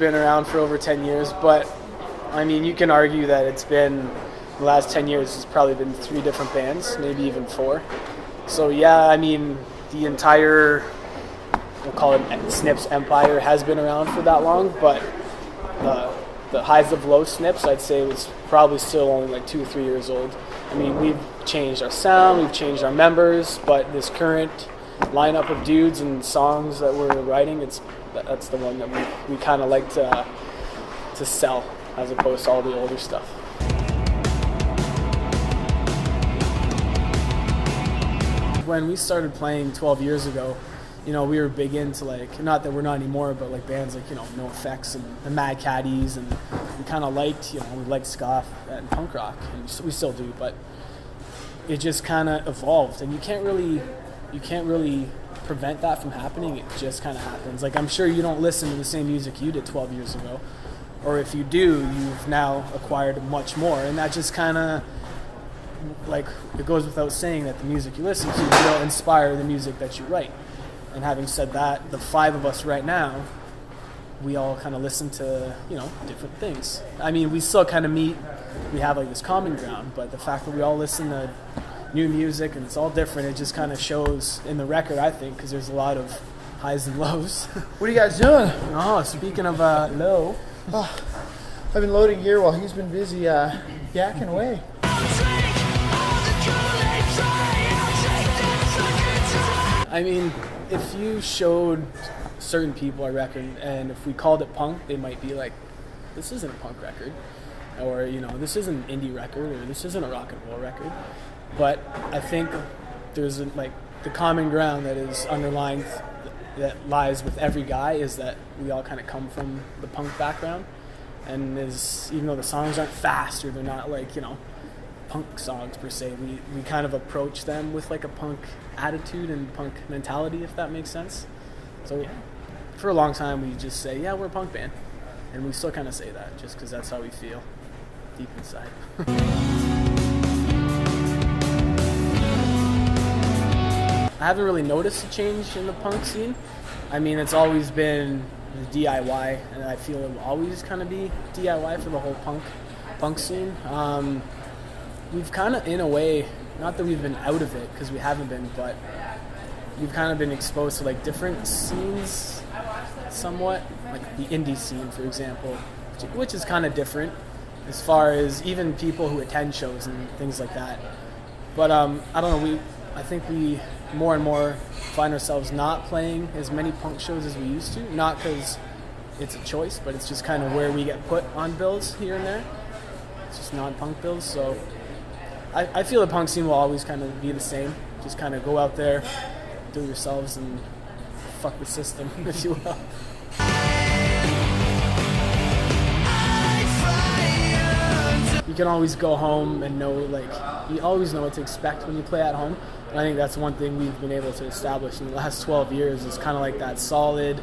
been around for over 10 years, but I mean, you can argue that it's been, the last 10 years, it's probably been 3 different bands, maybe even 4. So yeah, I mean, the entire, we'll call it Snips empire has been around for that long, but the highs of low Snips, I'd say, was probably still only like 2 or 3 years old. I mean, we've changed our sound, we've changed our members, but this current lineup of dudes and songs that we're writing, that's the one that we kind of like to sell as opposed to all the older stuff. When we started playing 12 years ago, you know, we were big into, like, not that we're not anymore, but like bands like, you know, No Effects and the Mad Caddies, and we kind of liked, you know, we liked ska and punk rock, and we still do, but it just kind of evolved, and you can't really prevent that from happening. It just kind of happens. Like, I'm sure you don't listen to the same music you did 12 years ago, or if you do, you've now acquired much more, and that just kind of, like, it goes without saying that the music you listen to will inspire the music that you write. And having said that, the 5 of us right now, we all kind of listen to, you know, different things. I mean, we still kind of meet, we have like this common ground, but the fact that we all listen to new music and it's all different, it just kind of shows in the record, I think, because there's a lot of highs and lows. What are you guys doing? Oh, speaking of low. Oh, I've been loading gear while he's been busy yakking away. I mean, if you showed certain people a record and if we called it punk, they might be like, this isn't a punk record, or, you know, this isn't an indie record, or this isn't a rock and roll record. But I think there's like the common ground that is underlying, that lies with every guy, is that we all kind of come from the punk background, and even though the songs aren't fast or they're not like, you know, punk songs per se, we kind of approach them with like a punk attitude and punk mentality, if that makes sense. So yeah, for a long time we just say, yeah, we're a punk band, and we still kind of say that just because that's how we feel deep inside. I haven't really noticed a change in the punk scene. I mean, it's always been DIY, and I feel it will always kind of be DIY for the whole punk scene. We've kind of, in a way, not that we've been out of it, because we haven't been, but we've kind of been exposed to like different scenes somewhat, like the indie scene, for example, which is kind of different as far as even people who attend shows and things like that. But I don't know, I think we more and more find ourselves not playing as many punk shows as we used to, not because it's a choice, but it's just kind of where we get put on bills here and there. It's just non-punk bills, so I feel the punk scene will always kind of be the same. Just kind of go out there, do it yourselves, and fuck the system, if you will. You can always go home and know, like, you always know what to expect when you play at home. And I think that's one thing we've been able to establish in the last 12 years is kind of like that solid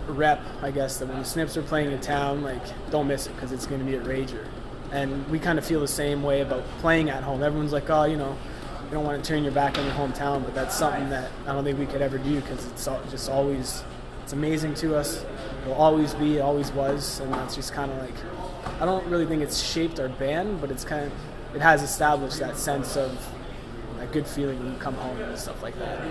rep, I guess, that when the Snips are playing in town, like, don't miss it because it's going to be a rager. And we kind of feel the same way about playing at home. Everyone's like, oh, you know, you don't want to turn your back on your hometown, but that's something that I don't think we could ever do because it's just always, it's amazing to us. It'll always be, it always was, and that's just kind of like, I don't really think it's shaped our band, but it's kind of, it has established that sense of that good feeling when you come home and stuff like that.